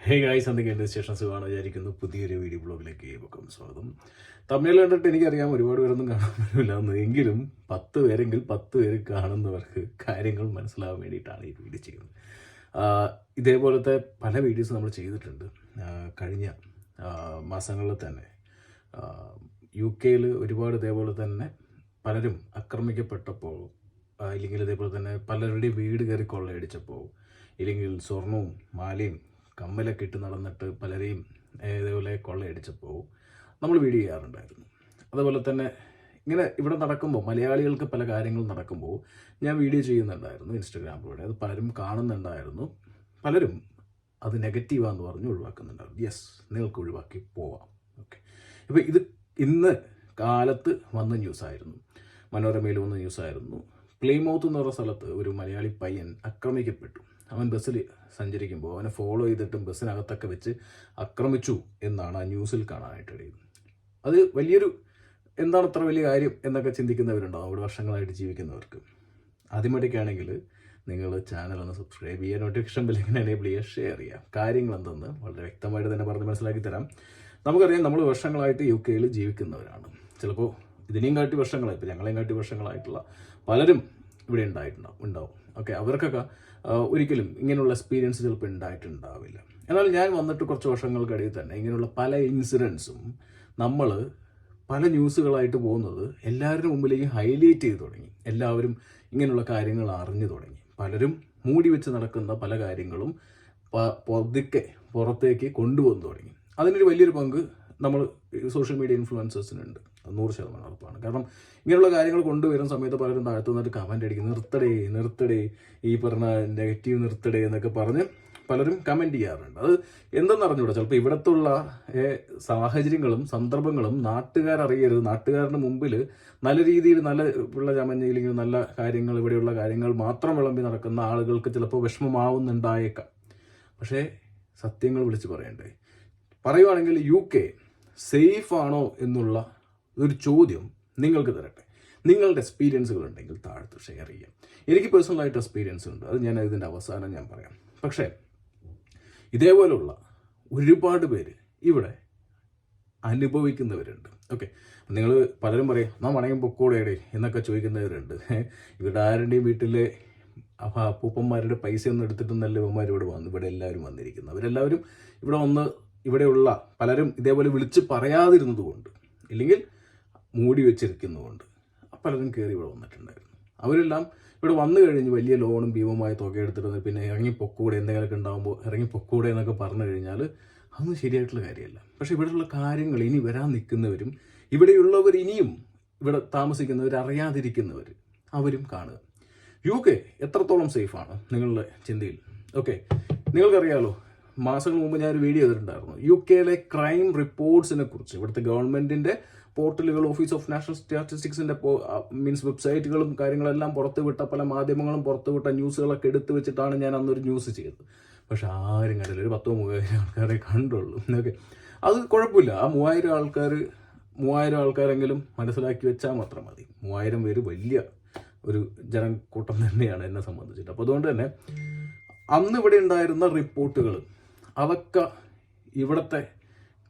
Hey guys, എന്തൊക്കെയുണ്ട് വിശേഷം? സുഖമാണ് വിചാരിക്കുന്നു. പുതിയൊരു വീഡിയോ ബ്ലോഗിലേക്ക് ഏവർക്കും സ്വാഗതം. തമിഴിൽ കണ്ടിട്ട് എനിക്കറിയാം ഒരുപാട് പേരൊന്നും കാണാൻ പറ്റില്ല എന്ന്. എങ്കിലും 10 പേരെങ്കിൽ 10 പേര് കാണുന്നവർക്ക് കാര്യങ്ങൾ മനസ്സിലാവാൻ വേണ്ടിയിട്ടാണ് ഈ വീഡിയോ ചെയ്യുന്നത്. ഇതേപോലത്തെ പല വീഡിയോസ് നമ്മൾ ചെയ്തിട്ടുണ്ട് കഴിഞ്ഞ മാസങ്ങളിൽ തന്നെ. UK ഒരുപാട് ഇതേപോലെ തന്നെ പലരും ആക്രമിക്കപ്പെട്ടപ്പോൾ, ഇല്ലെങ്കിൽ ഇതേപോലെ തന്നെ പലരുടെയും വീട് കയറി കൊള്ളയടിച്ചപ്പോൾ, ഇല്ലെങ്കിൽ സ്വർണവും മാലയും കമ്മലൊക്കെ ഇട്ട് നടന്നിട്ട് പലരെയും ഇതേപോലെ കൊള്ളയടിച്ചപ്പോൾ നമ്മൾ വീഡിയോ ചെയ്യാറുണ്ടായിരുന്നു. അതുപോലെ തന്നെ ഇങ്ങനെ ഇവിടെ നടക്കുമ്പോൾ, മലയാളികൾക്ക് പല കാര്യങ്ങളും നടക്കുമ്പോൾ ഞാൻ വീഡിയോ ചെയ്യുന്നുണ്ടായിരുന്നു ഇൻസ്റ്റഗ്രാമിലൂടെ. അത് പലരും കാണുന്നുണ്ടായിരുന്നു. പലരും അത് നെഗറ്റീവാന്ന് പറഞ്ഞ് ഒഴിവാക്കുന്നുണ്ടായിരുന്നു. യെസ്, നിങ്ങൾക്ക് ഒഴിവാക്കി പോവാം. ഓക്കെ, ഇപ്പോൾ ഇത് ഇന്ന് കാലത്ത് വന്ന ന്യൂസായിരുന്നു, മനോരമയിൽ വന്ന ന്യൂസായിരുന്നു. പ്ലേമൗത്ത് എന്ന് പറഞ്ഞ സ്ഥലത്ത് ഒരു മലയാളി പയ്യൻ ആക്രമിക്കപ്പെട്ടു. അവൻ ബസ്സിൽ സഞ്ചരിക്കുമ്പോൾ അവനെ ഫോളോ ചെയ്തിട്ടും ബസ്സിനകത്തൊക്കെ വെച്ച് ആക്രമിച്ചു എന്നാണ് ആ ന്യൂസിൽ കാണാനായിട്ട് കഴിയുന്നത്. അത് വലിയൊരു എന്താണ് അത്ര വലിയ കാര്യം എന്നൊക്കെ ചിന്തിക്കുന്നവരുണ്ടാവും അവിടെ വർഷങ്ങളായിട്ട് ജീവിക്കുന്നവർക്ക്. ആദ്യമായിട്ടൊക്കെയാണെങ്കിൽ നിങ്ങൾ ചാനൽ ഒന്ന് സബ്സ്ക്രൈബ് ചെയ്യുക, നോട്ടിഫിക്കേഷൻ ബെല്ലിങ്ങനെ എനേബിൾ ചെയ്യുക, ഷെയർ ചെയ്യുക. കാര്യങ്ങൾ എന്തെന്ന് വളരെ വ്യക്തമായിട്ട് തന്നെ പറഞ്ഞ് മനസ്സിലാക്കി തരാം. നമുക്കറിയാം, നമ്മൾ വർഷങ്ങളായിട്ട് UK ജീവിക്കുന്നവരാണ്. ചിലപ്പോൾ ഇതിനെയും കാട്ടി വർഷങ്ങളായി, ഇപ്പോൾ ഞങ്ങളെയും കാട്ടി വർഷങ്ങളായിട്ടുള്ള പലരും ഇവിടെ ഉണ്ടാവും. ഓക്കെ, അവർക്കൊക്കെ ഒരിക്കലും ഇങ്ങനെയുള്ള എക്സ്പീരിയൻസ് ചിലപ്പോൾ ഉണ്ടായിട്ടുണ്ടാവില്ല. എന്നാൽ ഞാൻ വന്നിട്ട് കുറച്ച് വർഷങ്ങൾക്കിടയിൽ തന്നെ ഇങ്ങനെയുള്ള പല ഇൻസിഡൻസും നമ്മൾ പല ന്യൂസുകളായിട്ട് പോകുന്നത് എല്ലാവരുടെ മുമ്പിലേക്ക് ഹൈലൈറ്റ് ചെയ്ത് തുടങ്ങി. എല്ലാവരും ഇങ്ങനെയുള്ള കാര്യങ്ങൾ അറിഞ്ഞു തുടങ്ങി. പലരും മൂടി വെച്ച് നടക്കുന്ന പല കാര്യങ്ങളും പതുക്കെ പുറത്തേക്ക് കൊണ്ടുവന്നു തുടങ്ങി. അതിനൊരു വലിയൊരു പങ്ക് നമ്മൾ സോഷ്യൽ മീഡിയ ഇൻഫ്ലുവൻസേഴ്സിനുണ്ട്, 100% ഉറപ്പാണ്. കാരണം ഇങ്ങനെയുള്ള കാര്യങ്ങൾ കൊണ്ടുവരുന്ന സമയത്ത് പലരും താഴ്ത്തു നിന്നിട്ട് കമൻ്റ് അടിക്കും, നിർത്തടേ ഈ പറഞ്ഞ നെഗറ്റീവ് നിർത്തടേ എന്നൊക്കെ പറഞ്ഞ് പലരും കമൻറ്റ് ചെയ്യാറുണ്ട്. അത് എന്തെന്നറിഞ്ഞൂടാ, ചിലപ്പോൾ ഇവിടത്തുള്ള സാഹചര്യങ്ങളും സന്ദർഭങ്ങളും നാട്ടുകാരറിയരുത്. നാട്ടുകാരുടെ മുമ്പിൽ നല്ല രീതിയിൽ നല്ല ഉള്ള ചമഞ്ഞില്ലെങ്കിൽ നല്ല കാര്യങ്ങൾ, ഇവിടെയുള്ള കാര്യങ്ങൾ മാത്രം വിളമ്പി നടക്കുന്ന ആളുകൾക്ക് ചിലപ്പോൾ വിഷമമാവുന്നുണ്ടായേക്കാം. പക്ഷേ സത്യങ്ങൾ വിളിച്ച് പറയണ്ടേ? പറയുവാണെങ്കിൽ UK സേഫ് ആണോ എന്നുള്ള ഒരു ചോദ്യം നിങ്ങൾക്ക് തരട്ടെ. നിങ്ങളുടെ എക്സ്പീരിയൻസുകൾ ഉണ്ടെങ്കിൽ താഴത്ത് ഷെയർ ചെയ്യാം. എനിക്ക് പേഴ്സണലായിട്ട് എക്സ്പീരിയൻസ് ഉണ്ട്, അത് ഞാൻ ഇതിൻ്റെ അവസാനം ഞാൻ പറയാം. പക്ഷേ ഇതേപോലുള്ള ഒരുപാട് പേര് ഇവിടെ അനുഭവിക്കുന്നവരുണ്ട്. ഓക്കെ, നിങ്ങൾ പലരും പറയും നാം മണയും പൊക്കോടെയുടെ എന്നൊക്കെ ചോദിക്കുന്നവരുണ്ട്. ഇവിടെ ആരുടെയും വീട്ടിലെ അപ്പൂപ്പന്മാരുടെ പൈസയൊന്നും എടുത്തിട്ടൊന്നല്ല ഇവന്മാർ ഇവിടെ എല്ലാവരും വന്നിരിക്കുന്നത്. അവരെല്ലാവരും ഇവിടെ വന്ന് ഇവിടെയുള്ള പലരും ഇതേപോലെ വിളിച്ച് പറയാതിരുന്നത് കൊണ്ട്, ഇല്ലെങ്കിൽ മൂടി വെച്ചിരിക്കുന്നതുകൊണ്ട് പലരും കയറി ഇവിടെ വന്നിട്ടുണ്ടായിരുന്നു. അവരെല്ലാം ഇവിടെ വന്നു കഴിഞ്ഞ് വലിയ ലോണും ഭീമമായ തുക എടുത്തിട്ട് പിന്നെ ഇറങ്ങിപ്പൊക്കൂടെ, എന്തെങ്കിലുമൊക്കെ ഉണ്ടാകുമ്പോൾ ഇറങ്ങിപ്പൊക്കൂടെ എന്നൊക്കെ പറഞ്ഞു കഴിഞ്ഞാൽ അതൊന്നും ശരിയായിട്ടുള്ള കാര്യമല്ല. പക്ഷേ ഇവിടെയുള്ള കാര്യങ്ങൾ ഇനി വരാൻ നിൽക്കുന്നവരും ഇവിടെയുള്ളവർ ഇനിയും ഇവിടെ താമസിക്കുന്നവർ, അറിയാതിരിക്കുന്നവർ, അവരും കാണുക. UK എത്രത്തോളം സേഫാണ് നിങ്ങളുടെ ചിന്തയിൽ? ഓക്കെ, നിങ്ങൾക്കറിയാലോ, മാസങ്ങൾ മുമ്പ് ഞാനൊരു വീഡിയോ ചെയ്തിട്ടുണ്ടായിരുന്നു UK ക്രൈം റിപ്പോർട്ട്സിനെ കുറിച്ച്. ഇവിടുത്തെ ഗവൺമെൻറ്റിൻ്റെ പോർട്ടലുകൾ, ഓഫീസ് ഓഫ് നാഷണൽ സ്റ്റാറ്റിസ്റ്റിക്സിൻ്റെ വെബ്സൈറ്റുകളും കാര്യങ്ങളെല്ലാം പുറത്തുവിട്ട, പല മാധ്യമങ്ങളും പുറത്തുവിട്ട ന്യൂസുകളൊക്കെ എടുത്തു വെച്ചിട്ടാണ് ഞാൻ അന്നൊരു ന്യൂസ് ചെയ്തത്. പക്ഷെ ആരും കണ്ടില്ല, ഒരു 10,000-3000 ആൾക്കാരെ കണ്ടുള്ളൂ. ഓക്കെ, അത് കുഴപ്പമില്ല. ആ 3000 ആൾക്കാരെങ്കിലും മനസ്സിലാക്കി വെച്ചാൽ മാത്രം മതി. 3000 പേര് വലിയ ഒരു ജനക്കൂട്ടം തന്നെയാണ് എന്നെ സംബന്ധിച്ചിട്ട്. അപ്പോൾ അതുകൊണ്ട് തന്നെ അന്ന് ഇവിടെ ഉണ്ടായിരുന്ന റിപ്പോർട്ടുകൾ, അതൊക്കെ ഇവിടുത്തെ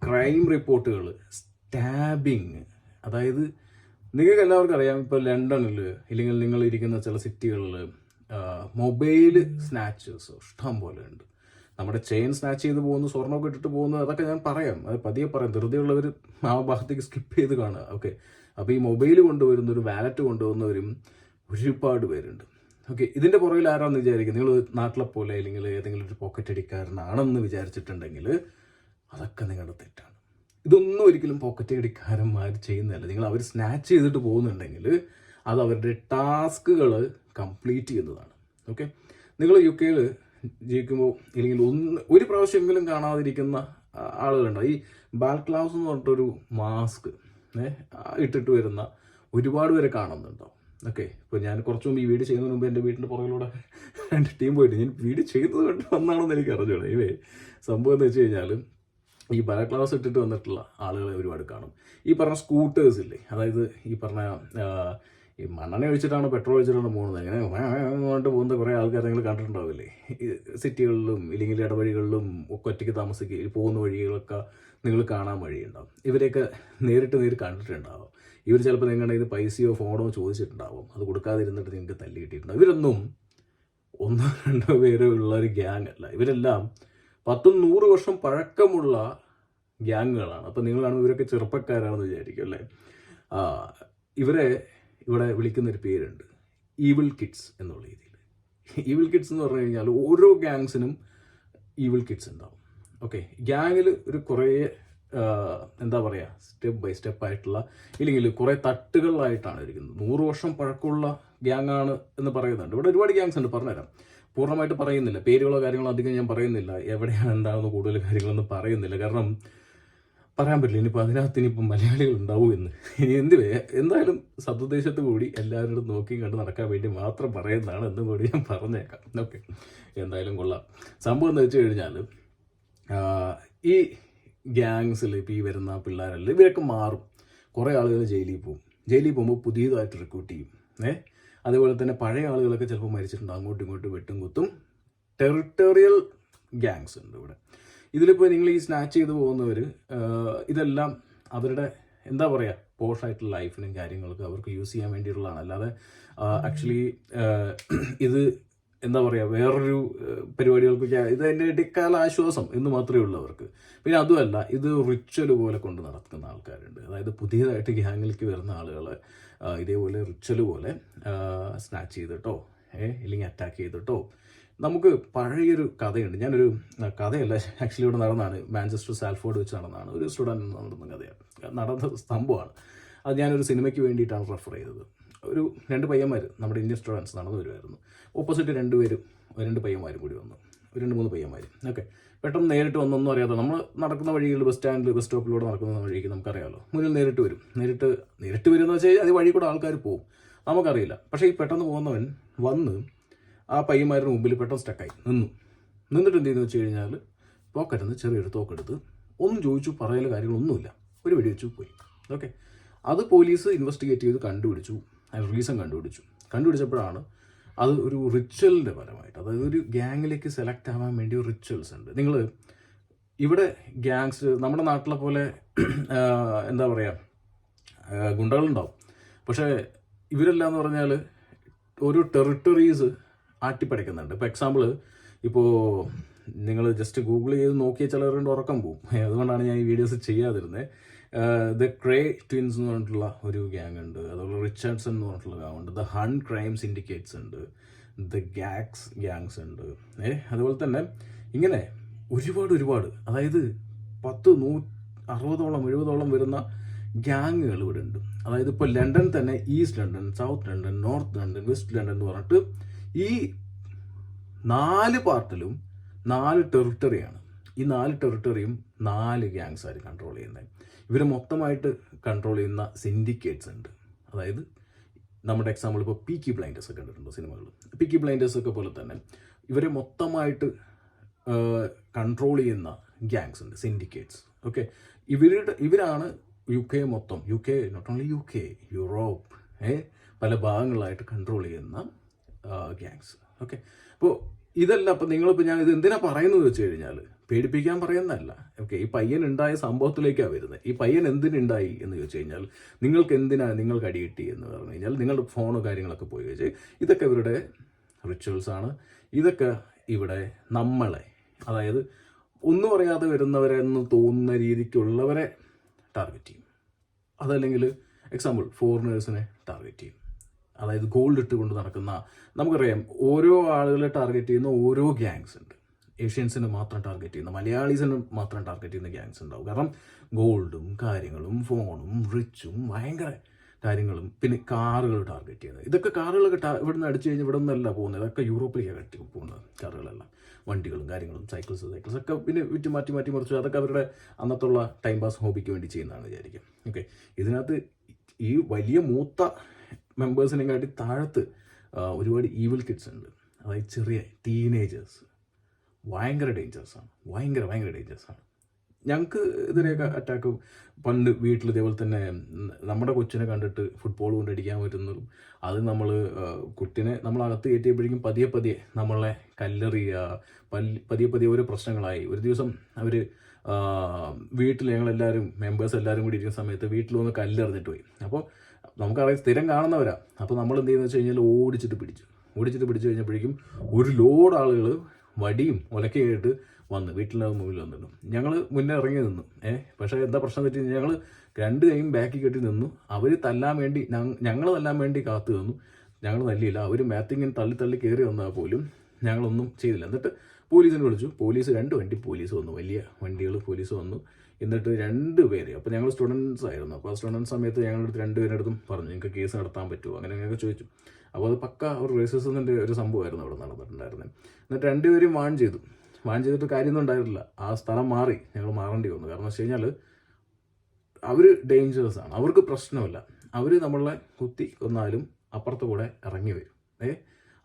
ക്രൈം റിപ്പോർട്ടുകൾ, സ്റ്റാബിങ്, അതായത് നിങ്ങൾക്ക് എല്ലാവർക്കും അറിയാം, ഇപ്പോൾ ലണ്ടനിൽ ഇല്ലെങ്കിൽ നിങ്ങൾ ഇരിക്കുന്ന ചില സിറ്റികളിൽ മൊബൈൽ സ്നാച്ചേഴ്സ് ഇഷ്ടം പോലെ ഉണ്ട്. നമ്മുടെ ചെയിൻ സ്നാച്ച് ചെയ്ത് പോകുന്നു, സ്വർണ്ണമൊക്കെ ഇട്ടിട്ട് പോകുന്നു, അതൊക്കെ ഞാൻ പറയാം, അത് പതിയെ പറയാം. ധൃതിയുള്ളവർ ആ ഭാഗത്തേക്ക് സ്കിപ്പ് ചെയ്ത് കാണുക. ഓക്കെ, അപ്പോൾ ഈ മൊബൈൽ കൊണ്ടുവരുന്നവരും വാലറ്റ് കൊണ്ടുവന്നവരും ഒരുപാട് പേരുണ്ട്. ഓക്കെ, ഇതിൻ്റെ പുറകിൽ ആരാണെന്ന് വിചാരിക്കും നിങ്ങൾ? നാട്ടിലെ പോലെ അല്ലെങ്കിൽ ഏതെങ്കിലും ഒരു പോക്കറ്റ് അടിക്കാരനാണെന്ന് വിചാരിച്ചിട്ടുണ്ടെങ്കിൽ അതൊക്കെ നിങ്ങളുടെ തെറ്റാണ്. ഇതൊന്നും ഒരിക്കലും പോക്കറ്റ് അടിക്കാരന്മാർ ചെയ്യുന്നതല്ല. നിങ്ങൾ അവർ സ്നാച്ച് ചെയ്തിട്ട് പോകുന്നുണ്ടെങ്കിൽ അത് അവരുടെ ടാസ്കുകൾ കംപ്ലീറ്റ് ചെയ്യുന്നതാണ്. ഓക്കെ, നിങ്ങൾ UK ജീവിക്കുമ്പോൾ ഇല്ലെങ്കിൽ ഒരു പ്രാവശ്യമെങ്കിലും കാണാതിരിക്കുന്ന ആളുകളുണ്ട്. ഈ ബാൽക്ലൗസ് എന്ന് പറഞ്ഞിട്ടൊരു മാസ്ക് ഇട്ടിട്ട് വരുന്ന ഒരുപാട് പേരെ കാണുന്നുണ്ടാവും. ഓക്കെ, ഇപ്പോൾ ഞാൻ കുറച്ച് മുമ്പ് ഈ വീഡിയോ ചെയ്യുന്നതിന് മുമ്പ് എൻ്റെ വീടിൻ്റെ പുറകിലൂടെ 2 ടീം പോയിട്ട് ഞാൻ വീഡിയോ ചെയ്യുന്നത് കൊണ്ട് വന്നാണെന്ന് എനിക്ക് അറിഞ്ഞോളൂ. സംഭവം എന്ന് വെച്ച് കഴിഞ്ഞാൽ ഈ ബാൽക്ലൗസ് ഇട്ടിട്ട് വന്നിട്ടുള്ള ആളുകളെ ഒരുപാട് കാണും. ഈ പറഞ്ഞ സ്കൂട്ടേഴ്സ് ഇല്ലേ, അതായത് ഈ പറഞ്ഞ ഈ മണ്ണെണ്ണ ഒഴിച്ചിട്ടാണ് പെട്രോൾ ഒഴിച്ചിട്ടാണ് പോകുന്നത്. അങ്ങനെ കൊണ്ട് പോകുന്ന കുറേ ആൾക്കാർ നിങ്ങൾ കണ്ടിട്ടുണ്ടാവില്ലേ, ഈ സിറ്റികളിലും ഇല്ലെങ്കിൽ ഇടവഴികളിലും ഒക്കെ ഒറ്റയ്ക്ക് താമസിക്കുക പോകുന്ന വഴികളൊക്കെ നിങ്ങൾ കാണാൻ വഴിയുണ്ടാവും. ഇവരെയൊക്കെ നേരിട്ട് കണ്ടിട്ടുണ്ടാവും. ഇവർ ചിലപ്പോൾ നിങ്ങളുടെ ഇത് പൈസയോ ഫോണോ ചോദിച്ചിട്ടുണ്ടാവും, അത് കൊടുക്കാതിരുന്നിട്ട് നിങ്ങൾക്ക് തല്ലി കിട്ടിയിട്ടുണ്ടാവും. ഇവരൊന്നും 1-2 പേരോ ഉള്ള ഒരു ഗ്യാങ് അല്ല, ഇവരെല്ലാം 10-100 വർഷം പഴക്കമുള്ള ഗ്യാങ്ങുകളാണ്. അപ്പോൾ നിങ്ങളാണ് ഇവരൊക്കെ ചെറുപ്പക്കാരാണെന്ന് വിചാരിക്കും അല്ലേ. ഇവരെ ഇവിടെ വിളിക്കുന്നൊരു പേരുണ്ട്, ഈവിൾ കിഡ്സ് എന്നുള്ള രീതിയിൽ. ഈവിൾ കിഡ്സ് എന്ന് പറഞ്ഞു കഴിഞ്ഞാൽ ഓരോ ഗ്യാങ്സിനും ഈവിൾ കിഡ്സ് ഉണ്ടാവും. ഓക്കെ, ഗ്യാങ്ങിൽ ഒരു കുറേ എന്താ പറയുക, സ്റ്റെപ്പ് ബൈ സ്റ്റെപ്പ് ആയിട്ടുള്ള ഇല്ലെങ്കിൽ കുറേ തട്ടുകളിലായിട്ടാണ് ഇരിക്കുന്നത്. 100 വർഷം പഴക്കമുള്ള ഗ്യാങ്ങാണ് എന്ന് പറയുന്നുണ്ട്. ഇവിടെ ഒരുപാട് ഗ്യാങ്സ് ഉണ്ട്, പറഞ്ഞുതരാം. പൂർണ്ണമായിട്ട് പറയുന്നില്ല, പേരുകളോ കാര്യങ്ങളോ അധികം ഞാൻ പറയുന്നില്ല, എവിടെയാണ് എന്താണെന്ന് കൂടുതൽ കാര്യങ്ങളൊന്നും പറയുന്നില്ല, കാരണം പറയാൻ പറ്റില്ല. ഇനിയിപ്പോൾ അതിനകത്ത് മലയാളികൾ ഉണ്ടാവും എന്ന്. ഇനി എന്തായാലും സതുദ്ദേശത്ത് കൂടി എല്ലാവരോടും നോക്കി കണ്ട് നടക്കാൻ വേണ്ടി മാത്രം പറയുന്നതാണ് എന്നും കൂടി ഞാൻ പറഞ്ഞേക്കാം. ഓക്കെ, എന്തായാലും കൊള്ളാം. സംഭവം എന്ന് വെച്ച് കഴിഞ്ഞാൽ ഈ ഗ്യാങ്സിൽ ഇപ്പോൾ ഈ വരുന്ന പിള്ളേരെല്ലാം ഇവരൊക്കെ മാറും. കുറേ ആളുകൾ ജയിലിൽ പോകുമ്പോൾ പുതിയതായിട്ട് റിക്രൂട്ട് ചെയ്യും. അതേപോലെ തന്നെ പഴയ ആളുകളൊക്കെ ചിലപ്പോൾ മരിച്ചിട്ടുണ്ട്, അങ്ങോട്ടും ഇങ്ങോട്ടും വെട്ടും കുത്തും. ടെറിട്ടോറിയൽ ഗ്യാങ്സ് ഉണ്ട് ഇവിടെ. ഇതിലിപ്പോൾ നിങ്ങൾ ഈ സ്നാച്ച് ചെയ്ത് പോകുന്നവർ ഇതെല്ലാം അവരുടെ എന്താ പറയുക പോഷായിട്ടുള്ള ലൈഫിനും കാര്യങ്ങൾക്കും അവർക്ക് യൂസ് ചെയ്യാൻ വേണ്ടിയിട്ടുള്ളതാണ്. അല്ലാതെ ആക്ച്വലി ഇത് എന്താ പറയുക വേറൊരു പരിപാടികൾക്ക് ഇത് എൻ്റെ ഇടക്കാല ആശ്വാസം എന്ന് മാത്രമേ ഉള്ളൂ അവർക്ക്. പിന്നെ അതുമല്ല, ഇത് റിച്വൽ പോലെ കൊണ്ട് നടക്കുന്ന ആൾക്കാരുണ്ട്. അതായത് പുതിയതായിട്ട് ഗ്യാങ്ങിലേക്ക് വരുന്ന ആളുകൾ ഇതേപോലെ റിച്വൽ പോലെ സ്നാച്ച് ചെയ്തിട്ടോ ഇല്ലെങ്കിൽ അറ്റാക്ക് ചെയ്തിട്ടോ. നമുക്ക് പഴയൊരു കഥയുണ്ട്, ഞാനൊരു കഥയല്ല ആക്ച്വലി ഇവിടെ നടന്നതാണ്, മാഞ്ചസ്റ്റർ സാൽഫോർഡ് വെച്ച് നടന്നതാണ്. ഒരു സ്റ്റുഡൻറ്റ് നടന്ന കഥയാണ്, നടന്ന സംഭവമാണ്. അത് ഞാനൊരു സിനിമയ്ക്ക് വേണ്ടിയിട്ടാണ് റെഫർ ചെയ്തത്. ഒരു 2 പയ്യന്മാർ നമ്മുടെ ഇന്ത്യൻ സ്റ്റുഡൻസ് നടന്നു വരുമായിരുന്നു. ഓപ്പോസിറ്റ് 2 പയ്യന്മാരും കൂടി വന്നു, 2-3 പയ്യന്മാർ. ഓക്കെ, പെട്ടെന്ന് നേരിട്ട് വന്നൊന്നും അറിയാതെ നമ്മൾ നടക്കുന്ന വഴികളിൽ ബസ് സ്റ്റോപ്പിലൂടെ നടക്കുന്ന വഴിക്ക് നമുക്കറിയാമല്ലോ, മുന്നിൽ നേരിട്ട് വരും. നേരിട്ട് വരും എന്ന് വെച്ചാൽ അത് വഴി കൂടെ ആൾക്കാർ പോകും, നമുക്കറിയില്ല. പക്ഷേ ഈ പെട്ടെന്ന് പോകുന്നവൻ വന്ന് ആ പയ്യന്മാരുടെ മുമ്പിൽ പെട്ടെന്ന് സ്റ്റക്കായി നിന്നിട്ട് എന്ത് ചെയ്യുന്നു വെച്ച് കഴിഞ്ഞാൽ പോക്കറ്റുന്ന് ചെറിയൊരു തോക്കെടുത്ത് ഒന്നും ചോദിച്ചു പറയൽ കാര്യങ്ങളൊന്നുമില്ല, ഒരു വെടി വെച്ചു പോയി. ഓക്കെ, അത് പോലീസ് ഇൻവെസ്റ്റിഗേറ്റ് ചെയ്ത് കണ്ടുപിടിച്ചു, റീസൺ കണ്ടുപിടിച്ചപ്പോഴാണ് അത് ഒരു റിച്വലിൻ്റെ ഫലമായിട്ട്, അതായത് ഒരു ഗ്യാങ്ങിലേക്ക് സെലക്ട് ആവാൻ വേണ്ടി ഒരു റിച്വൽസ് ഉണ്ട്. നിങ്ങൾ ഇവിടെ ഗ്യാങ്സ് നമ്മുടെ നാട്ടിലെ പോലെ എന്താ പറയുക ഗുണ്ടകളുണ്ടാവും, പക്ഷേ ഇവരെല്ലാം എന്ന് പറഞ്ഞാൽ ഒരു ടെറിട്ടറീസ് ആട്ടിപ്പടയ്ക്കുന്നുണ്ട്. ഇപ്പോൾ എക്സാമ്പിൾ, ഇപ്പോൾ നിങ്ങൾ ജസ്റ്റ് ഗൂഗിൾ ചെയ്ത് നോക്കിയാൽ ചിലവരുടെ ഉറക്കം പോകും. അതുകൊണ്ടാണ് ഞാൻ ഈ വീഡിയോസ് ചെയ്യാതിരുന്നത്. ദ ക്രേ ട്വിൻസ് എന്ന് പറഞ്ഞിട്ടുള്ള ഒരു ഗ്യാങ് ഉണ്ട്, അതുപോലെ റിച്ചാർഡ്സൺ എന്ന് പറഞ്ഞിട്ടുള്ള ഗ്യാങ് ഉണ്ട്, ദ ഹൺ ക്രൈം സിൻഡിക്കേറ്റ്സ് ഉണ്ട്, ദ ഗ്യാങ്സ് ഉണ്ട്. അതുപോലെ തന്നെ ഇങ്ങനെ ഒരുപാട് അതായത് 60-70 വരുന്ന ഗ്യാങ്ങുകൾ ഇവിടെ ഉണ്ട്. അതായത് ഇപ്പോൾ ലണ്ടൻ തന്നെ east London, south London, north London, west London എന്ന് പറഞ്ഞിട്ട് ഈ 4 പാർട്ടിലും 4 ടെറിട്ടറിയാണ്. ഈ 4 ടെറിട്ടറിയും 4 ഗ്യാങ്സ് ആയിട്ട് കൺട്രോൾ ചെയ്യുന്നത്. ഇവർ മൊത്തമായിട്ട് കൺട്രോൾ ചെയ്യുന്ന സിൻഡിക്കേറ്റ്സ് ഉണ്ട്. അതായത് നമ്മുടെ എക്സാമ്പിൾ ഇപ്പോൾ പീക്കി ബ്ലൈൻഡേഴ്സ് ഒക്കെ കണ്ടിട്ടുണ്ടോ സിനിമകൾ? പീക്കി ബ്ലൈൻഡേഴ്സ് ഒക്കെ പോലെ തന്നെ ഇവരെ മൊത്തമായിട്ട് കൺട്രോൾ ചെയ്യുന്ന ഗ്യാങ്സ് ഉണ്ട്, സിൻഡിക്കേറ്റ്സ്. ഓക്കെ, ഇവരാണ് UK മൊത്തം, നോട്ട് ഓൺലി UK, യൂറോപ്പ് പല ഭാഗങ്ങളായിട്ട് കൺട്രോൾ ചെയ്യുന്ന ഗ്യാങ്സ്. ഓക്കെ, അപ്പോൾ ഇതല്ല. അപ്പോൾ നിങ്ങളിപ്പോൾ ഞാൻ ഇത് എന്തിനാ പറയുന്നത് വെച്ച് കഴിഞ്ഞാൽ പേടിപ്പിക്കാൻ പറയുന്നതല്ല. ഓക്കെ, ഈ പയ്യൻ ഉണ്ടായ സംഭവത്തിലേക്കാണ് വരുന്നത്. ഈ പയ്യൻ എന്തിനുണ്ടായി എന്ന് ചോദിച്ചു കഴിഞ്ഞാൽ നിങ്ങൾക്ക് അടി കിട്ടി എന്ന് പറഞ്ഞു കഴിഞ്ഞാൽ നിങ്ങളുടെ ഫോണോ കാര്യങ്ങളൊക്കെ പോയി വെച്ച് ഇതൊക്കെ ഇവരുടെ റിച്വൽസാണ്. ഇതൊക്കെ ഇവിടെ നമ്മളെ, അതായത് ഒന്നും അറിയാതെ വരുന്നവരെന്ന് തോന്നുന്ന രീതിക്കുള്ളവരെ ടാർഗറ്റ് ചെയ്യും. അതല്ലെങ്കിൽ എക്സാമ്പിൾ ഫോറിനേഴ്സിനെ ടാർഗറ്റ് ചെയ്യും. അതായത് ഗോൾഡ് ഇട്ടുകൊണ്ട് നടക്കുന്ന, നമുക്കറിയാം ഓരോ ആളുകളെ ടാർഗറ്റ് ചെയ്യുന്ന ഓരോ ഗ്യാങ്സ് ഉണ്ട്. ഏഷ്യൻസിനെ മാത്രം ടാർഗറ്റ് ചെയ്യുന്ന, മലയാളീസിനെ മാത്രം ടാർഗറ്റ് ചെയ്യുന്ന ഗ്യാങ്സ് ഉണ്ടാവും. കാരണം ഗോൾഡും കാര്യങ്ങളും ഫോണും റിച്ചും ഭയങ്കര കാര്യങ്ങളും, പിന്നെ കാറുകൾ ടാർഗറ്റ് ചെയ്യുന്നത്. ഇതൊക്കെ കാറുകളൊക്കെ ഇവിടെ നിന്ന് അടിച്ചു കഴിഞ്ഞാൽ ഇവിടെ നിന്നല്ല പോകുന്നത്, ഇതൊക്കെ യൂറോപ്പിലേക്കാണ് കട്ടി പോകുന്നത് കാറുകളെല്ലാം. വണ്ടികളും കാര്യങ്ങളും സൈക്കിൾസ് ഒക്കെ പിന്നെ മാറ്റി മറിച്ചു, അതൊക്കെ അവരുടെ അന്നത്തുള്ള ടൈം പാസ് ഹോബിക്ക് വേണ്ടി ചെയ്യുന്നതാണ് വിചാരിക്കും. ഓക്കെ, ഇതിനകത്ത് ഈ വലിയ മൂത്ത മെമ്പേഴ്സിനെക്കാട്ടി താഴത്ത് ഒരുപാട് ഈവിൾ കിഡ്സ് ഉണ്ട്. അതായത് ചെറിയ ടീനേജേഴ്സ് ഭയങ്കര ഡേഞ്ചേഴ്സാണ്. ഞങ്ങൾക്ക് ഇതിനെയൊക്കെ അറ്റാക്ക് പണ്ട് വീട്ടിൽ ഇതേപോലെ തന്നെ നമ്മുടെ കൊച്ചിനെ കണ്ടിട്ട് ഫുട്ബോൾ കൊണ്ടടിക്കാൻ പറ്റുന്നതും അത് നമ്മൾ കുട്ടിനെ നമ്മളകത്ത് കയറ്റിയപ്പോഴേക്കും പതിയെ പതിയെ നമ്മളെ കല്ലെറിയുക, പതിയെ പതിയെ ഓരോ പ്രശ്നങ്ങളായി. ഒരു ദിവസം അവർ വീട്ടിൽ ഞങ്ങളെല്ലാവരും മെമ്പേഴ്സ് എല്ലാവരും കൂടി ഇരിക്കുന്ന സമയത്ത് വീട്ടിൽ വന്ന് കല്ലെറിഞ്ഞിട്ട് പോയി. അപ്പോൾ നമുക്കറിയാം സ്ഥിരം കാണുന്നവരാ. അപ്പോൾ നമ്മൾ എന്ത് ചെയ്യുന്നത് വെച്ച് കഴിഞ്ഞാൽ ഓടിച്ചിട്ട് പിടിച്ചു കഴിഞ്ഞപ്പോഴേക്കും ഒരു ലോഡ് ആളുകൾ വടിയും ഒലക്കയായിട്ട് വന്ന് വീട്ടിൻ്റെ മുമ്പിൽ വന്നിരുന്നു. ഞങ്ങൾ മുന്നേ ഇറങ്ങി നിന്നു. പക്ഷേ എന്താ പ്രശ്നം തെറ്റി, ഞങ്ങൾ രണ്ട് കൈയും ബാക്കിൽ കെട്ടി നിന്നു. അവർ തല്ലാൻ വേണ്ടി ഞങ്ങൾ തല്ലാൻ വേണ്ടി കാത്തു നിന്നു. ഞങ്ങൾ തല്ലിയില്ല. അവർ മാത്തിങ്ങനെ തള്ളി കയറി വന്നാൽ പോലും ഞങ്ങളൊന്നും ചെയ്തില്ല. എന്നിട്ട് പോലീസിനെ വിളിച്ചു. പോലീസ് 2 വണ്ടി പോലീസ് വന്നു, വലിയ വണ്ടികൾ പോലീസ് വന്നു. എന്നിട്ട് 2 പേര്, അപ്പോൾ ഞങ്ങൾ സ്റ്റുഡൻസ് ആയിരുന്നു. അപ്പോൾ ആ സ്റ്റുഡൻസ് സമയത്ത് ഞങ്ങളുടെ അടുത്ത് 2 പേരുടെ അടുത്തും പറഞ്ഞു നിങ്ങൾക്ക് കേസ് നടത്താൻ പറ്റുമോ അങ്ങനെയൊക്കെ ചോദിച്ചു. അപ്പോൾ അത് പക്ക ഒരു റേസിസത്തിൻ്റെ ഒരു സംഭവമായിരുന്നു അവിടെ നടന്നിട്ടുണ്ടായിരുന്നത്. എന്നിട്ട് 2 പേരും വാൺ ചെയ്തിട്ട് കാര്യമൊന്നും ഉണ്ടായിരുന്നില്ല. ആ സ്ഥലം മാറി, ഞങ്ങൾ മാറേണ്ടി വന്നു. കാരണം വെച്ച് കഴിഞ്ഞാൽ അവർ ഡേഞ്ചറസ് ആണ്, അവർക്ക് പ്രശ്നമില്ല. അവർ നമ്മളെ കുത്തി കൊന്നാലും അപ്പുറത്ത് കൂടെ ഇറങ്ങി വരും.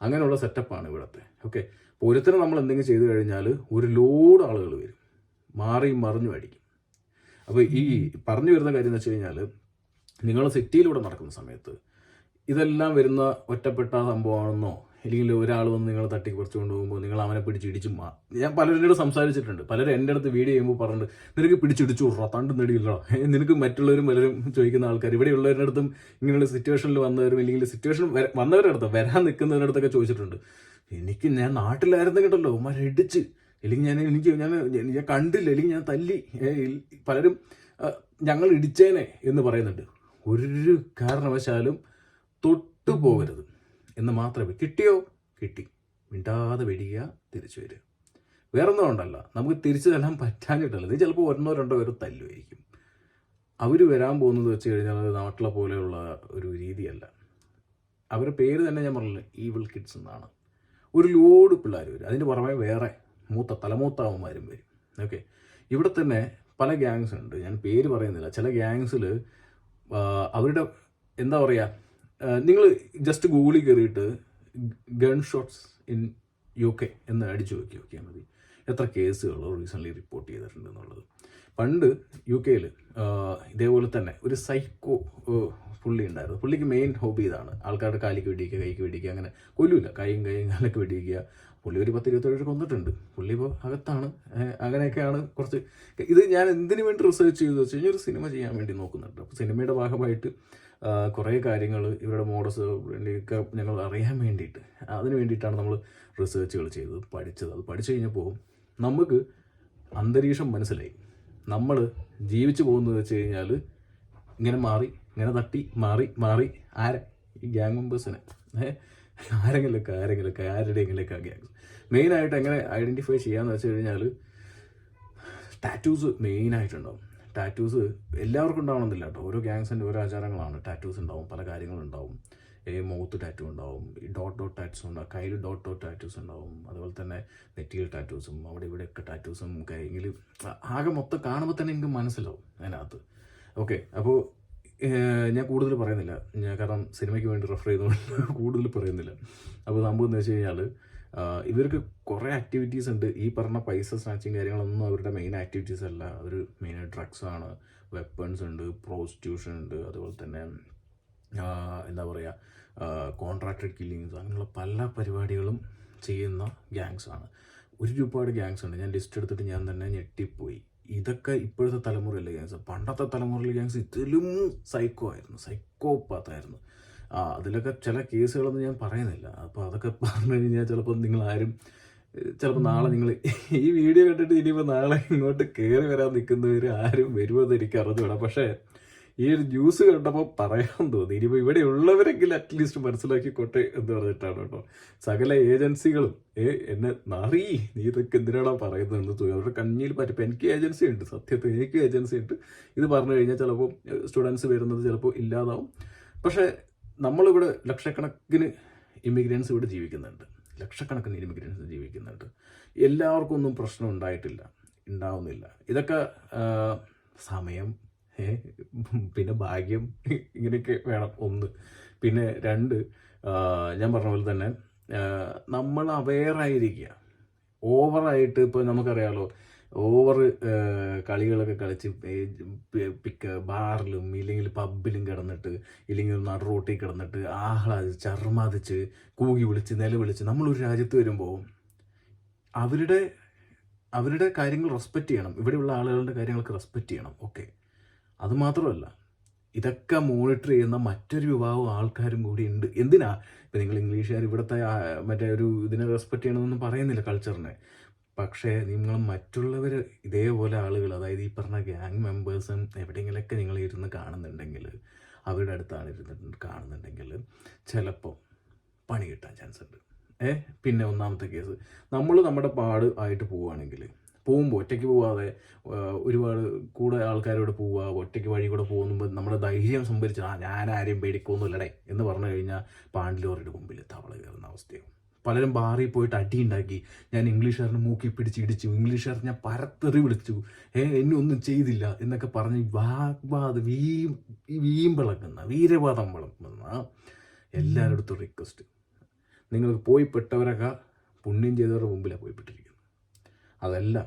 അങ്ങനെയുള്ള സെറ്റപ്പാണ് ഇവിടുത്തെ. ഓക്കെ, ഒരുത്തരം നമ്മൾ എന്തെങ്കിലും ചെയ്തു കഴിഞ്ഞാൽ ഒരു ലോഡ് ആളുകൾ വരും, മാറിയും മറിഞ്ഞും അടിക്കും. അപ്പോൾ ഈ പറഞ്ഞു വരുന്ന കാര്യം എന്ന് വെച്ച് കഴിഞ്ഞാൽ നിങ്ങൾ സിറ്റിയിലൂടെ നടക്കുന്ന സമയത്ത് ഇതെല്ലാം വരുന്ന ഒറ്റപ്പെട്ട സംഭവമാണെന്നോ അല്ലെങ്കിൽ ഒരാൾ വന്ന് നിങ്ങൾ തട്ടി കുറച്ച് കൊണ്ടുപോകുമ്പോൾ നിങ്ങൾ അവനെ പിടിച്ചിടിച്ചും ഞാൻ പലരോട് സംസാരിച്ചിട്ടുണ്ട്. പലരും എൻ്റെ അടുത്ത് വീഡിയോ ചെയ്യുമ്പോൾ പറഞ്ഞിട്ട് നിനക്ക് പിടിച്ചിടിച്ചു വിട്രാ, തണ്ട് നേടിയില്ലടാ, നിനക്ക് മറ്റുള്ളവരും പലരും ചോദിക്കുന്ന ആൾക്കാർ ഇവിടെയുള്ളവരുടെ അടുത്തും ഇങ്ങനെയുള്ള സിറ്റുവേഷനിൽ വന്നവരും അല്ലെങ്കിൽ സിറ്റുവേഷൻ വന്നവരുടെ അടുത്ത് വരാൻ നിൽക്കുന്നവരുടെ അടുത്തൊക്കെ ചോദിച്ചിട്ടുണ്ട്. ഞാൻ നാട്ടിലായിരുന്നു കേട്ടല്ലോ ഇടിച്ച്, അല്ലെങ്കിൽ ഞാൻ കണ്ടില്ല, അല്ലെങ്കിൽ ഞാൻ തല്ലി, പലരും ഞങ്ങൾ ഇടിച്ചേനെ എന്ന് പറയുന്നുണ്ട്. ഒരു കാരണവശാലും തൊട്ടു പോകരുത് എന്ന് മാത്രമേ. കിട്ടി മിണ്ടാതെ വെടിയുക, തിരിച്ചു വരിക. വേറൊന്നും ഉണ്ടല്ല, നമുക്ക് തിരിച്ചു തല്ലാൻ പറ്റാഞ്ഞിട്ടല്ല. നീ ചിലപ്പോൾ 1-2 പേര് തല്ലുമായിരിക്കും. അവർ വരാൻ പോകുന്നത് വെച്ച് കഴിഞ്ഞാൽ അത് നാട്ടിലെ പോലെയുള്ള ഒരു രീതിയല്ല. അവരുടെ പേര് തന്നെ ഞാൻ പറഞ്ഞില്ല, ഈവിൾ കിഡ്സ് എന്നാണ്. ഒരു ലോഡ് പിള്ളേർ വരും, അതിൻ്റെ പുറമെ വേറെ തലമൂത്താവന്മാരും വരും. ഓക്കെ, ഇവിടെ തന്നെ പല ഗ്യാങ്സ് ഉണ്ട്, ഞാൻ പേര് പറയുന്നില്ല. ചില ഗ്യാങ്സിൽ അവരുടെ എന്താ പറയുക, നിങ്ങൾ ജസ്റ്റ് ഗൂഗിളിൽ കയറിയിട്ട് ഗൺ ഷോട്ട്സ് ഇൻ UK എന്ന് അടിച്ചു നോക്കിയാൽ മതി, എത്ര കേസുകൾ റീസെൻ്റ്ലി റിപ്പോർട്ട് ചെയ്തിട്ടുണ്ട് എന്നുള്ളത്. പണ്ട് UK ഇതേപോലെ തന്നെ ഒരു സൈക്കോ പുള്ളി ഉണ്ടായിരുന്നു. പുള്ളിക്ക് മെയിൻ ഹോബി ഇതാണ്, ആൾക്കാരുടെ കാലിക്ക് വെടിയിക്കുക, കൈക്ക് വെടിയിക്കുക, അങ്ങനെ കൊല്ലൂല, കൈയും കാലൊക്കെ വെടിയിക്കുക. പുള്ളി ഒരു 10-27 കൊന്നിട്ടുണ്ട്. പുള്ളി ഇപ്പോൾ അകത്താണ്. അങ്ങനെയൊക്കെയാണ് കുറച്ച്. ഇത് ഞാൻ എന്തിനു വേണ്ടി റിസർച്ച് ചെയ്തു വെച്ച് കഴിഞ്ഞാൽ ഒരു സിനിമ ചെയ്യാൻ വേണ്ടി നോക്കുന്നുണ്ട്. അപ്പോൾ സിനിമയുടെ ഭാഗമായിട്ട് കുറേ കാര്യങ്ങൾ ഇവരുടെ മോഡസ് ഒക്കെ ഞങ്ങൾ അറിയാൻ വേണ്ടിയിട്ട്, അതിന് വേണ്ടിയിട്ടാണ് നമ്മൾ റിസർച്ചുകൾ ചെയ്തത്, പഠിച്ചത്. അത് പഠിച്ചു കഴിഞ്ഞപ്പോൾ നമുക്ക് അന്തരീക്ഷം മനസ്സിലായി. നമ്മൾ ജീവിച്ചു പോകുന്നത് വെച്ച് കഴിഞ്ഞാൽ ഇങ്ങനെ തട്ടി മാറി ഈ ഗ്യാങ് മെമ്പേഴ്സിനെ ആരുടെയെങ്കിലൊക്കെ ഗ്യാങ്സ് മെയിനായിട്ട് എങ്ങനെ ഐഡൻറ്റിഫൈ ചെയ്യാമെന്ന് വെച്ച് കഴിഞ്ഞാൽ ടാറ്റൂസ് മെയിനായിട്ടുണ്ടാവും. ടാറ്റൂസ് എല്ലാവർക്കും ഉണ്ടാവണമെന്നില്ല കേട്ടോ, ഓരോ ഗ്യാങ്സിൻ്റെ ഓരോ ആചാരങ്ങളാണ്. ടാറ്റൂസ് ഉണ്ടാവും, പല കാര്യങ്ങളുണ്ടാവും. മൗത്ത് ടാറ്റൂ ഉണ്ടാവും, ഡോട്ട് ടാറ്റൂസ് ഉണ്ടാവും, കയ്യിൽ ഡോട്ട് ടാറ്റൂസ് ഉണ്ടാവും. അതുപോലെ തന്നെ നെറ്റിയിൽ ടാറ്റൂസും അവിടെ ഇവിടെയൊക്കെ ടാറ്റൂസും കയ്യിൽ ആകെ മൊത്തം കാണുമ്പോൾ തന്നെ എനിക്ക് മനസ്സിലാവും അതിനകത്ത്. ഓക്കെ, അപ്പോൾ ഞാൻ കൂടുതൽ പറയുന്നില്ല, കാരണം സിനിമയ്ക്ക് വേണ്ടി റെഫർ ചെയ്തുകൊണ്ട് കൂടുതൽ പറയുന്നില്ല. അപ്പോൾ സംഭവം എന്ന് വെച്ച് കഴിഞ്ഞാൽ ഇവർക്ക് കുറേ ആക്ടിവിറ്റീസ് ഉണ്ട്. ഈ പറഞ്ഞ പൈസ സ്നാച്ചിങ് കാര്യങ്ങളൊന്നും അവരുടെ മെയിൻ ആക്ടിവിറ്റീസ് അല്ല. അവർ മെയിനായിട്ട് ഡ്രഗ്സാണ്, വെപ്പൺസ് ഉണ്ട്, പ്രോസ്റ്റിറ്റ്യൂഷൻ ഉണ്ട്, അതുപോലെ തന്നെ എന്താ പറയുക കോൺട്രാക്റ്റഡ് കില്ലിങ്സ്, അങ്ങനെയുള്ള പല പരിപാടികളും ചെയ്യുന്ന ഗ്യാങ്സാണ്. ഒരുപാട് ഗ്യാങ്സ് ഉണ്ട്. ഞാൻ ലിസ്റ്റ് എടുത്തിട്ട് ഞാൻ തന്നെ ഞെട്ടിപ്പോയി. ഇതൊക്കെ ഇപ്പോഴത്തെ തലമുറയിലെ ഗ്യാങ്സ്. പണ്ടത്തെ തലമുറയിലെ ഗ്യാങ്സ് ഇതിലും സൈക്കോപാത്തായിരുന്നു. അതിലൊക്കെ ചില കേസുകളൊന്നും ഞാൻ പറയുന്നില്ല. അപ്പോൾ അതൊക്കെ പറഞ്ഞു കഴിഞ്ഞാൽ ചിലപ്പോൾ നാളെ നിങ്ങൾ ഈ വീഡിയോ കണ്ടിട്ട് ഇനിയിപ്പോൾ നാളെ ഇങ്ങോട്ട് കയറി വരാൻ നിൽക്കുന്നവർ ആരും വരുമെന്ന് എനിക്ക് അറിഞ്ഞുകൂടാ. പക്ഷേ ഈ ഒരു ന്യൂസ് കണ്ടപ്പോൾ പറയാൻ തോന്നി. ഇനിയിപ്പോൾ ഇവിടെ ഉള്ളവരെങ്കിലും അറ്റ്ലീസ്റ്റ് മനസ്സിലാക്കിക്കോട്ടെ എന്ന് പറഞ്ഞിട്ടാണ് കേട്ടോ. സകല ഏജൻസികളും എന്നെ നീ ഇതൊക്കെ എന്തിനാണോ പറയുന്നതെന്ന് തോന്നി. അവരുടെ കഞ്ഞിയിൽ പറ്റിപ്പോൾ എനിക്ക് ഏജൻസി ഉണ്ട്, സത്യത്തിൽ എനിക്ക് ഏജൻസി ഉണ്ട്. ഇത് പറഞ്ഞു കഴിഞ്ഞാൽ ചിലപ്പോൾ സ്റ്റുഡൻസ് വരുന്നത് ചിലപ്പോൾ ഇല്ലാതാവും. പക്ഷേ നമ്മളിവിടെ ലക്ഷക്കണക്കിന് ഇമിഗ്രൻസ് ഇവിടെ ജീവിക്കുന്നുണ്ട്, എല്ലാവർക്കും ഒന്നും പ്രശ്നം ഉണ്ടാവുന്നില്ല. ഇതൊക്കെ സമയം, പിന്നെ ഭാഗ്യം, ഇങ്ങനെയൊക്കെ വേണം ഒന്ന്. പിന്നെ 2, ഞാൻ പറഞ്ഞ പോലെ തന്നെ നമ്മൾ അവെയറായിരിക്കുക. ഓവറായിട്ട് ഇപ്പോൾ നമുക്കറിയാമല്ലോ, ഓവർ കളികളൊക്കെ കളിച്ച് ബാറിലും ഇല്ലെങ്കിൽ പബ്ബിലും കിടന്നിട്ട് ഇല്ലെങ്കിൽ നട റോട്ടിൽ കിടന്നിട്ട് ആഹ്ലാദിച്ച് അർമാദിച്ച് കൂകി വിളിച്ച് നിലവിളിച്ച് നമ്മളൊരു രാജ്യത്ത് വരുമ്പോൾ അവരുടെ കാര്യങ്ങൾ റെസ്പെക്റ്റ് ചെയ്യണം. ഇവിടെയുള്ള ആളുകളുടെ കാര്യങ്ങൾക്ക് റെസ്പെക്റ്റ് ചെയ്യണം. ഓക്കെ, അതുമാത്രമല്ല ഇതൊക്കെ മോണിറ്റർ ചെയ്യുന്ന മറ്റൊരു വിഭാഗം ആൾക്കാരും കൂടി ഉണ്ട്. എന്തിനാ ഇപ്പം നിങ്ങൾ ഇംഗ്ലീഷുകാർ ഇവിടുത്തെ മറ്റേ ഒരു ഇതിനെ റെസ്പെക്റ്റ് ചെയ്യണമെന്നൊന്നും പറയുന്നില്ല, കൾച്ചറിനെ. പക്ഷേ നിങ്ങൾ മറ്റുള്ളവർ ഇതേപോലെ ആളുകൾ, അതായത് ഈ പറഞ്ഞ ഗ്യാങ് മെമ്പേഴ്സും എവിടെയെങ്കിലൊക്കെ നിങ്ങൾ ഇരുന്ന് കാണുന്നുണ്ടെങ്കിൽ, അവരുടെ അടുത്താണ് ഇരുന്നിട്ട് കാണുന്നുണ്ടെങ്കിൽ ചിലപ്പോൾ പണി കിട്ടാൻ ചാൻസ് ഉണ്ട്. പിന്നെ ഒന്നാമത്തെ കേസ്, നമ്മൾ നമ്മുടെ പാട് ആയിട്ട് പോവുകയാണെങ്കിൽ, പോകുമ്പോൾ ഒറ്റയ്ക്ക് പോവാതെ ഒരുപാട് കൂടെ ആൾക്കാരോട് പോവുക, ഒറ്റയ്ക്ക് വഴി കൂടെ പോകുമ്പോൾ നമ്മുടെ ധൈര്യം സംഭരിച്ച് ഞാൻ ആരെയും പേടിക്കൊന്നുമില്ലടേ എന്ന് പറഞ്ഞു കഴിഞ്ഞാൽ പാണ്ടിലോറിയുടെ മുമ്പിൽ തവള കയറുന്ന അവസ്ഥയാവും. പലരും ബാറിൽ പോയിട്ട് അടിയുണ്ടാക്കി, ഞാൻ ഇംഗ്ലീഷുകാരനെ മൂക്കി പിടിച്ച് ഇടിച്ചു, ഇംഗ്ലീഷുകാരൻ ഞാൻ പരത്തെറി വിളിച്ചു, എന്നെ ഒന്നും ചെയ്തില്ല എന്നൊക്കെ പറഞ്ഞ് വീമ്പിളക്കുന്ന വീരവാദം വിളക്കുന്ന എല്ലാവരുടെ റിക്വസ്റ്റ്, നിങ്ങൾക്ക് പോയി പെട്ടവരൊക്കെ പുണ്യം ചെയ്തവരുടെ മുമ്പിലാണ് പോയി പെട്ടിരിക്കുന്നത്. അതല്ല,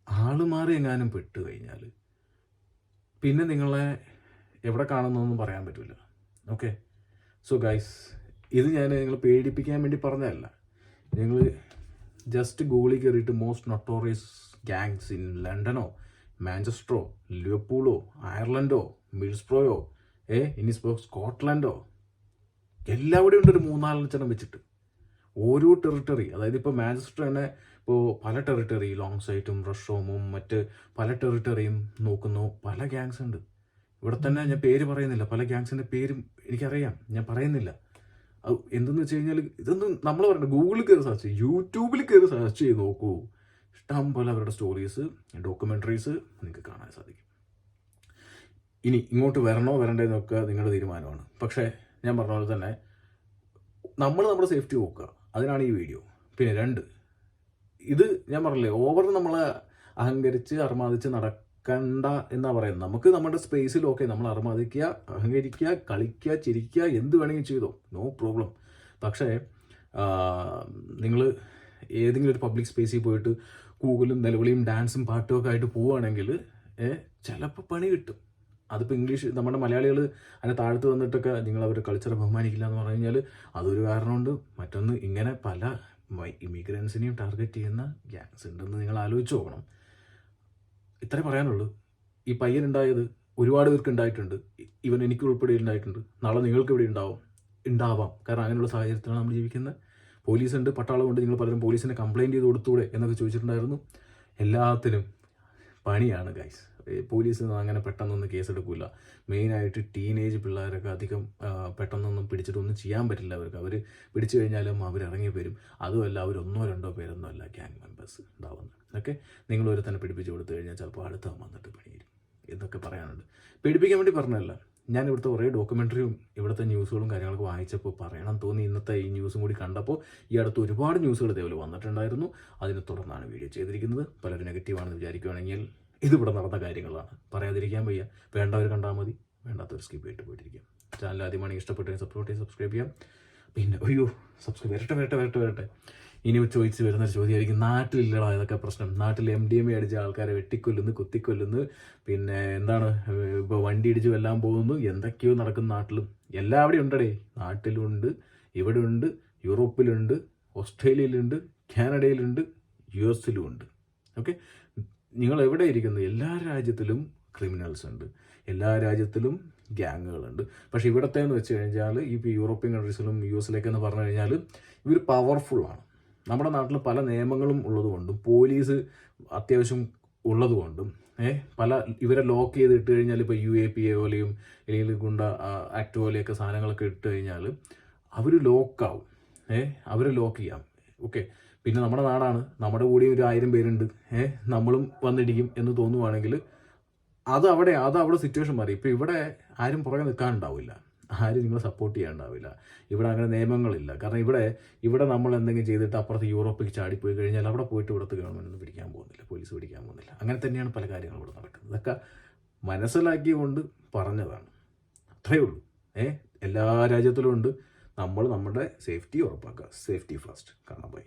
ആൾ മാറി എങ്ങാനും പെട്ട് കഴിഞ്ഞാൽ പിന്നെ നിങ്ങളെ എവിടെ കാണുന്നതെന്നും പറയാൻ പറ്റില്ല. ഓക്കെ, സോ ഗൈസ്, ഇത് ഞാൻ നിങ്ങളെ പേടിപ്പിക്കാൻ വേണ്ടി പറഞ്ഞതല്ല. നിങ്ങൾ ജസ്റ്റ് ഗൂഗിളിൽ കയറിയിട്ട് മോസ്റ്റ് നൊട്ടോറിയസ് ഗ്യാങ്സ് ഇൻ ലണ്ടനോ മാഞ്ചസ്റ്ററോ ലിവർപൂളോ അയർലൻഡോ മിൽസ്ബ്രോയോ ഇനി സ്കോട്ട്ലൻഡോ എല്ലാവിടെയും ഉണ്ട് ഒരു 3-4 വെച്ചിട്ട്. ഓരോ ടെറിട്ടറി, അതായത് ഇപ്പോൾ മാഞ്ചസ്റ്റർ തന്നെ ഇപ്പോൾ പല ടെറിട്ടറി, ലോങ് സൈറ്റും റഷോമും മറ്റ് പല ടെറിട്ടറിയും നോക്കുന്നു, പല ഗ്യാങ്സ് ഉണ്ട്. ഇവിടെ തന്നെ ഞാൻ പേര് പറയുന്നില്ല, പല ഗ്യാങ്സിൻ്റെ പേരും എനിക്കറിയാം, ഞാൻ പറയുന്നില്ല. അത് എന്തെന്ന് വെച്ച് കഴിഞ്ഞാൽ ഇതൊന്നും നമ്മൾ പറയണ്ട, ഗൂഗിളിൽ കയറി സെർച്ച് ചെയ്യും, യൂട്യൂബിൽ കയറി സെർച്ച് ചെയ്ത് നോക്കൂ, ഇഷ്ടം പോലെ അവരുടെ സ്റ്റോറീസ്, ഡോക്യുമെൻ്ററീസ് നിങ്ങൾക്ക് കാണാൻ സാധിക്കും. ഇനി ഇങ്ങോട്ട് വരണോ വരണ്ടേന്നൊക്കെ നിങ്ങളുടെ തീരുമാനമാണ്. പക്ഷേ ഞാൻ പറഞ്ഞ പോലെ തന്നെ നമ്മൾ നമ്മുടെ സേഫ്റ്റി നോക്കുക, അതിനാണ് ഈ വീഡിയോ. പിന്നെ 2, ഇത് ഞാൻ പറഞ്ഞില്ലേ, ഓവർ നമ്മളെ അഹങ്കരിച്ച് അർമാദിച്ച് നടക്കണ്ട എന്നാ പറയുന്നത്. നമുക്ക് നമ്മുടെ സ്പേസിൽ ഓക്കെ, നമ്മൾ അർമാദിക്കുക, അഹങ്കരിക്കുക, കളിക്കുക, ചിരിക്കുക, എന്ത് വേണമെങ്കിലും ചെയ്തോ, നോ പ്രോബ്ലം. പക്ഷേ നിങ്ങൾ ഏതെങ്കിലും ഒരു പബ്ലിക് സ്പേസിൽ പോയിട്ട് കൂകലും നിലവിളിയും ഡാൻസും പാട്ടും ഒക്കെ ആയിട്ട് പോവുകയാണെങ്കിൽ ചിലപ്പോൾ പണി കിട്ടും. അതിപ്പോൾ ഇംഗ്ലീഷ് നമ്മുടെ മലയാളികൾ അതിനെ താഴ്ത്ത് വന്നിട്ടൊക്കെ നിങ്ങൾ അവരുടെ കൾച്ചറെ ബഹുമാനിക്കില്ല എന്ന് പറഞ്ഞു കഴിഞ്ഞാൽ അതൊരു കാരണമുണ്ട്. മറ്റൊന്ന്, ഇങ്ങനെ പല ഇമിഗ്രൻസിനെയും ടാർഗറ്റ് ചെയ്യുന്ന ഗ്യാങ്സ് ഉണ്ടെന്ന് നിങ്ങൾ ആലോചിച്ച് നോക്കണം. ഇത്രേ പറയാനുള്ളൂ. ഈ പയ്യനുണ്ടായത് ഒരുപാട് പേർക്ക് ഉണ്ടായിട്ടുണ്ട്, ഇവൻ എനിക്ക് ഉൾപ്പെടെ ഉണ്ടായിട്ടുണ്ട്, നാളെ നിങ്ങൾക്ക് ഇവിടെ ഉണ്ടാവാം. കാരണം അങ്ങനെയുള്ള സാഹചര്യത്തിലാണ് നമ്മൾ ജീവിക്കുന്നത്. പോലീസുണ്ട്, പട്ടാളമുണ്ട്, നിങ്ങൾ പലരും പോലീസിനെ കംപ്ലയിൻറ്റ് ചെയ്ത് കൊടുത്തൂടെ എന്നൊക്കെ ചോദിച്ചിട്ടുണ്ടായിരുന്നു. എല്ലാത്തിനും പണിയാണ് ഗൈസ്. പോലീസ് അങ്ങനെ പെട്ടെന്നൊന്നും കേസെടുക്കില്ല. മെയിനായിട്ട് ടീനേജ് പിള്ളേരൊക്കെ അധികം പെട്ടെന്നൊന്നും പിടിച്ചിട്ടൊന്നും ചെയ്യാൻ പറ്റില്ല അവർക്ക്. അവർ പിടിച്ചു കഴിഞ്ഞാലും അവരിറങ്ങി വരും. അതുമല്ല, അവർ 1-2 പേരൊന്നും അല്ല ഗ്യാങ് മെമ്പേഴ്സ് ഉണ്ടാവുന്നത്. ഓക്കെ, നിങ്ങൾ ഒരു തന്നെ പിടിപ്പിച്ച് കൊടുത്തു കഴിഞ്ഞാൽ ചിലപ്പോൾ അടുത്ത വന്നിട്ട് പണിയിരും എന്നൊക്കെ പറയാനുണ്ട്. പേടിപ്പിക്കാൻ വേണ്ടി പറഞ്ഞതല്ല, ഞാൻ ഇവിടുത്തെ കുറേ ഡോക്യുമെൻ്ററിയും ഇവിടുത്തെ ന്യൂസുകളും കാര്യങ്ങളൊക്കെ വായിച്ചപ്പോൾ പറയണം തോന്നി. ഇന്നത്തെ ഈ ന്യൂസും കൂടി കണ്ടപ്പോൾ ഈ അടുത്ത് ഒരുപാട് ന്യൂസുകൾ ഇതേപോലെ വന്നിട്ടുണ്ടായിരുന്നു. അതിനെ തുടർന്നാണ് വീഡിയോ ചെയ്തിരിക്കുന്നത്. പലരും നെഗറ്റീവാണെന്ന് വിചാരിക്കുകയാണെങ്കിൽ ഇതിവിടെ നടന്ന കാര്യങ്ങളാണ്, പറയാതിരിക്കാൻ വയ്യ. വേണ്ടവർ കണ്ടാൽ മതി, വേണ്ടാത്തവർ സ്കിപ്പ് ചെയ്തിട്ട് പോയിട്ടിരിക്കാം. ചാനൽ ആദ്യമാണെങ്കിൽ ഇഷ്ടപ്പെട്ടെങ്കിൽ സബ്സ്ക്രൈബ് ചെയ്യാം. പിന്നെ സബ്സ്ക്രൈബ് വരട്ടെ. ഇനി ചോദിച്ച് വരുന്നൊരു ചോദ്യമായിരിക്കും, നാട്ടിലില്ലടാ ഇതൊക്കെ പ്രശ്നം, നാട്ടിൽ MDMA അടിച്ച ആൾക്കാരെ വെട്ടിക്കൊല്ലുന്നു, കുത്തിക്കൊല്ലുന്നു, പിന്നെ എന്താണ് ഇപ്പോൾ വണ്ടി ഇടിച്ച് എല്ലാം പോകുന്നു, എന്തൊക്കെയോ നടക്കുന്ന നാട്ടിലും. എല്ലാവിടെയും ഉണ്ടടേ, നാട്ടിലുണ്ട്, ഇവിടെ ഉണ്ട്, യൂറോപ്പിലുണ്ട്, ഓസ്ട്രേലിയയിലുണ്ട്, കാനഡയിലുണ്ട്, US ഉണ്ട്. ഓക്കെ, നിങ്ങൾ എവിടെ ഇരിക്കുന്നു, എല്ലാ രാജ്യത്തിലും ക്രിമിനൽസ് ഉണ്ട്, എല്ലാ രാജ്യത്തിലും ഗ്യാങ്ങുകളുണ്ട്. പക്ഷേ ഇവിടത്തെ എന്ന് വെച്ച് കഴിഞ്ഞാൽ ഈ യൂറോപ്യൻ കൺട്രീസിലും US പറഞ്ഞു കഴിഞ്ഞാൽ ഇവർ പവർഫുള്ളാണ്. നമ്മുടെ നാട്ടിൽ പല നിയമങ്ങളും ഉള്ളതുകൊണ്ടും പോലീസ് അത്യാവശ്യം ഉള്ളതുകൊണ്ടും പല ഇവരെ ലോക്ക് ചെയ്ത് ഇട്ട് കഴിഞ്ഞാൽ ഇപ്പോൾ UAPA പോലെയും അല്ലെങ്കിൽ ഗുണ്ട ആക്ട് പോലെയൊക്കെ സാധനങ്ങളൊക്കെ ഇട്ട് കഴിഞ്ഞാൽ അവർ ലോക്കാവും. അവർ ലോക്ക് ചെയ്യാം. ഓക്കെ, പിന്നെ നമ്മുടെ നാടാണ്, നമ്മുടെ കൂടി ഒരു 1000 പേരുണ്ട്, നമ്മളും വന്നിടിക്കും എന്ന് തോന്നുവാണെങ്കിൽ അത് അവിടെ സിറ്റുവേഷൻ മാറി. ഇപ്പോൾ ഇവിടെ ആരും പുറകെ നിൽക്കാനുണ്ടാവില്ല, ആരും നിങ്ങളെ സപ്പോർട്ട് ചെയ്യാനുണ്ടാവില്ല. ഇവിടെ അങ്ങനെ നിയമങ്ങളില്ല. കാരണം ഇവിടെ നമ്മൾ എന്തെങ്കിലും ചെയ്തിട്ട് അപ്പുറത്ത് യൂറോപ്പിൽ ചാടിപ്പോയി കഴിഞ്ഞാൽ അവിടെ പോയിട്ട് ഇവിടുത്തെ ഗവൺമെൻറ് ഒന്നും പിടിക്കാൻ പോകുന്നില്ല, പോലീസ് പിടിക്കാൻ പോകുന്നില്ല. അങ്ങനെ തന്നെയാണ് പല കാര്യങ്ങളും ഇവിടെ നടക്കുന്നത്. ഇതൊക്കെ മനസ്സിലാക്കിയുകൊണ്ട് പറഞ്ഞതാണ്, അത്രയേ ഉള്ളൂ. എല്ലാ രാജ്യത്തിലും ഉണ്ട്. നമ്മൾ നമ്മുടെ സേഫ്റ്റി ഉറപ്പാക്കുക. Safety first. കാണാൻ പോയി.